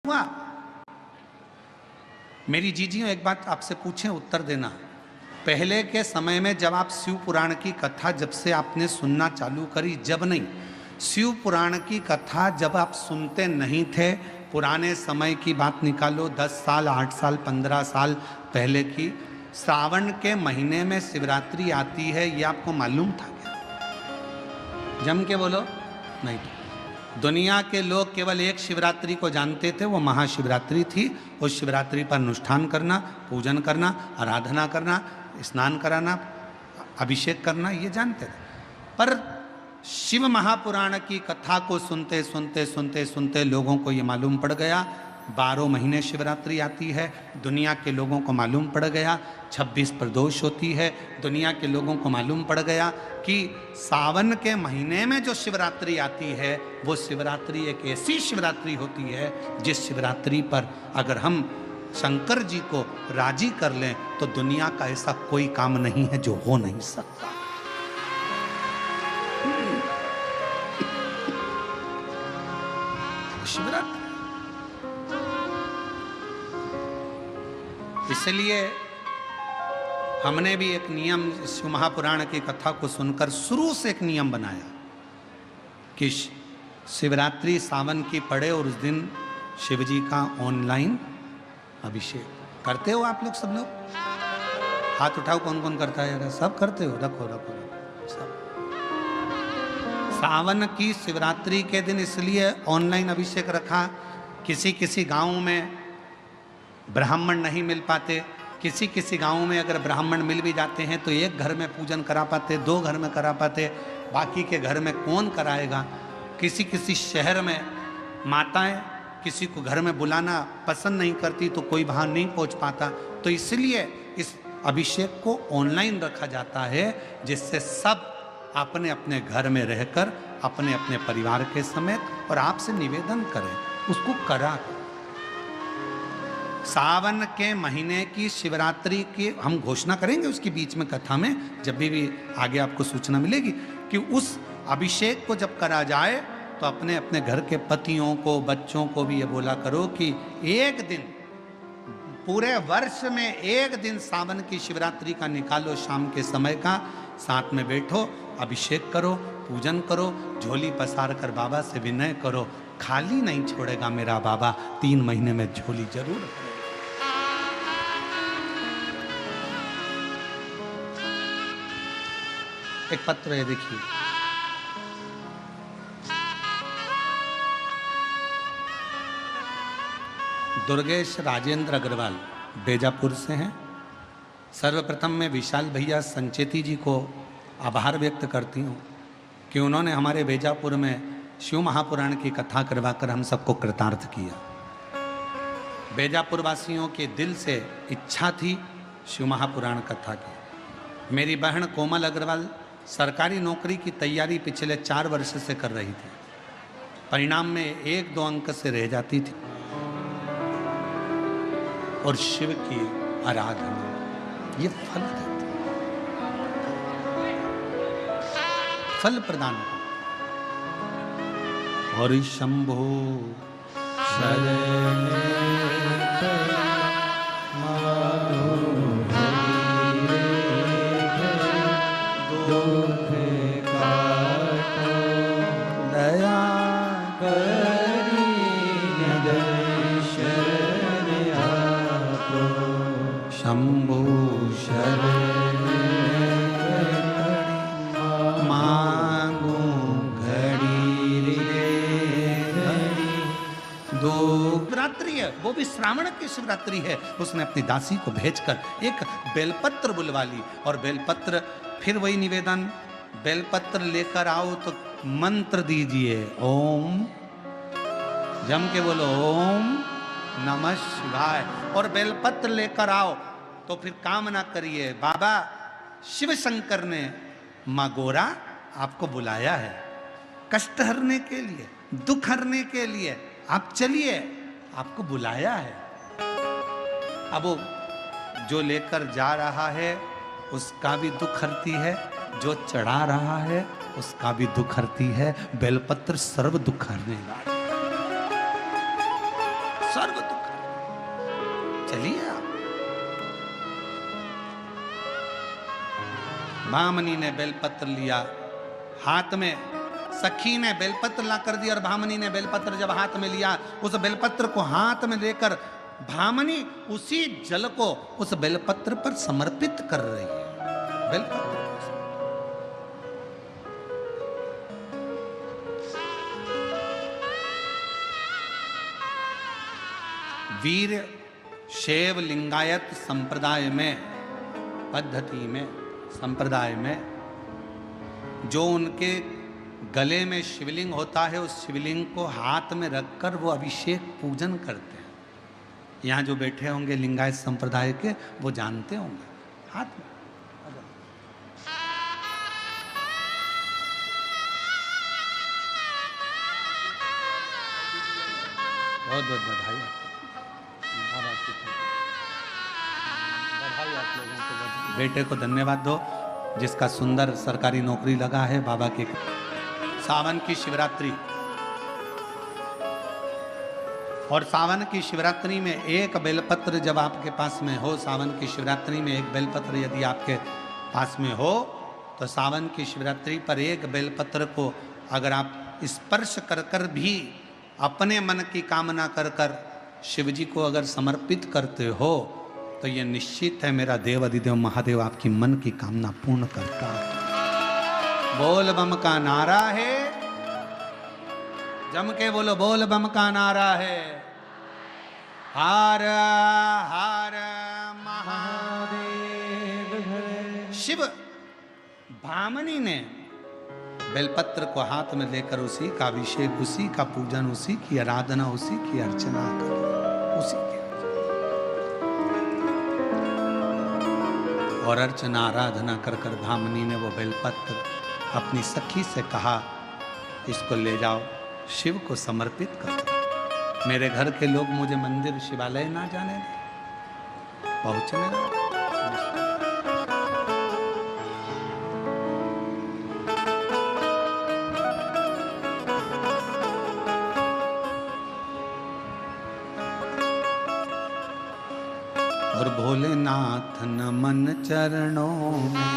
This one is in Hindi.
हुआ। मेरी जीजियों एक बात आपसे पूछें, उत्तर देना। पहले के समय में जब आप शिव पुराण की कथा जब से आपने सुनना चालू करी, जब नहीं, शिव पुराण की कथा जब आप सुनते नहीं थे, पुराने समय की बात निकालो, 10 साल 8 साल 15 साल पहले की, श्रावण के महीने में शिवरात्रि आती है, ये आपको मालूम था क्या? जम के बोलो। नहीं। दुनिया के लोग केवल एक शिवरात्रि को जानते थे, वो महाशिवरात्रि थी। उस शिवरात्रि पर अनुष्ठान करना, पूजन करना, आराधना करना, स्नान कराना, अभिषेक करना, ये जानते थे। पर शिव महापुराण की कथा को सुनते सुनते सुनते सुनते लोगों को ये मालूम पड़ गया 12 महीने शिवरात्रि आती है। दुनिया के लोगों को मालूम पड़ गया 26 प्रदोष होती है। दुनिया के लोगों को मालूम पड़ गया कि सावन के महीने में जो शिवरात्रि आती है वो शिवरात्रि एक ऐसी शिवरात्रि होती है जिस शिवरात्रि पर अगर हम शंकर जी को राजी कर लें तो दुनिया का ऐसा कोई काम नहीं है जो हो नहीं सकता। शिवरात्रि इसलिए हमने भी एक नियम शिव महापुराण की कथा को सुनकर शुरू से एक नियम बनाया कि शिवरात्रि सावन की पड़े और उस दिन शिव जी का ऑनलाइन अभिषेक करते हो। आप लोग सब लोग हाथ उठाओ, कौन कौन करता है यार? सब करते हो? रखो रखो रखो सब। सावन की शिवरात्रि के दिन इसलिए ऑनलाइन अभिषेक रखा, किसी किसी गांव में ब्राह्मण नहीं मिल पाते, किसी किसी गांव में अगर ब्राह्मण मिल भी जाते हैं तो एक घर में पूजन करा पाते, 2 घर में करा पाते, बाकी के घर में कौन कराएगा। किसी किसी शहर में माताएं किसी को घर में बुलाना पसंद नहीं करती तो कोई वहाँ नहीं पहुँच पाता, तो इसलिए इस अभिषेक को ऑनलाइन रखा जाता है जिससे सब अपने अपने घर में रहकर अपने अपने परिवार के समेत और आपसे निवेदन करें उसको करा। सावन के महीने की शिवरात्रि की हम घोषणा करेंगे उसकी बीच में कथा में, जब भी आगे आपको सूचना मिलेगी कि उस अभिषेक को जब करा जाए तो अपने अपने घर के पतियों को, बच्चों को भी ये बोला करो कि एक दिन पूरे वर्ष में एक दिन सावन की शिवरात्रि का निकालो, शाम के समय का, साथ में बैठो, अभिषेक करो, पूजन करो, झोली पसार कर बाबा से विनय करो, खाली नहीं छोड़ेगा मेरा बाबा, 3 महीने में झोली जरूर। एक पत्र है, देखिए, दुर्गेश राजेंद्र अग्रवाल बेजापुर से हैं। सर्वप्रथम मैं विशाल भैया संचेती जी को आभार व्यक्त करती हूँ कि उन्होंने हमारे बेजापुर में शिव महापुराण की कथा करवाकर हम सबको कृतार्थ किया। बेजापुर वासियों के दिल से इच्छा थी शिव महापुराण कथा की। मेरी बहन कोमल अग्रवाल सरकारी नौकरी की तैयारी पिछले 4 वर्ष से कर रही थी, परिणाम में 1-2 अंक से रह जाती थी, और शिव की आराधना ये फल देती, फल प्रदान करती। और शंभो शरण शंभो शरण मांगो घड़ी रे दो। शिवरात्रि है, वो भी श्रावण की शिवरात्रि है। उसने अपनी दासी को भेजकर एक बेलपत्र बुलवा ली, और बेलपत्र फिर वही निवेदन, बेलपत्र लेकर आओ तो मंत्र दीजिए, ओम, जम के बोलो ओम नमः शिवाय, और बेलपत्र लेकर आओ तो फिर कामना करिए, बाबा शिव शंकर ने माँ गोरा आपको बुलाया है कष्ट हरने के लिए, दुख हरने के लिए, आप चलिए, आपको बुलाया है। अब वो जो लेकर जा रहा है उसका भी दुख हरती है, जो चढ़ा रहा है उसका भी दुख हरती है। बेलपत्र सर्व दुख हरने वाला। सर्व दुख। चलिए आप। भामनी ने बेलपत्र लिया हाथ में, सखी ने बेलपत्र ला कर दिया और भामनी ने बेलपत्र जब हाथ में लिया, उस बेलपत्र को हाथ में लेकर भामनी उसी जल को उस बेलपत्र पर समर्पित कर रही है। बेलपत्र वीर शैव लिंगायत संप्रदाय में, पद्धति में, संप्रदाय में जो उनके गले में शिवलिंग होता है, उस शिवलिंग को हाथ में रखकर वो अभिषेक पूजन करते हैं। यहाँ जो बैठे होंगे लिंगायत संप्रदाय के, वो जानते होंगे। हाथ में बहुत बहुत बधाई आप लोगों को, बेटे को धन्यवाद दो जिसका सुंदर सरकारी नौकरी लगा है बाबा के। सावन की शिवरात्रि, और सावन की शिवरात्रि में एक बेलपत्र जब आपके पास में हो, सावन की शिवरात्रि में एक बेलपत्र यदि आपके पास में हो, तो सावन की शिवरात्रि पर एक बेलपत्र को अगर आप स्पर्श कर कर भी अपने मन की कामना कर कर शिव जी को अगर समर्पित करते हो, तो ये निश्चित है मेरा देव अधिदेव महादेव आपकी मन की कामना पूर्ण करता है। बोल बम का नारा है, जम के बोलो, बोल बम का नारा है। हार हार महादेव। शिव भामनी ने बेलपत्र को हाथ में लेकर उसी का अभिषेक, उसी का पूजन, उसी की आराधना, उसी की अर्चना कर, उसी की और अर्चना आराधना कर कर भामनी ने वो बेलपत्र अपनी सखी से कहा, इसको ले जाओ शिव को समर्पित कर दो। मेरे घर के लोग मुझे मंदिर शिवालय ना जाने दें, पहुंचने दो। और भोलेनाथ नमन चरणों में,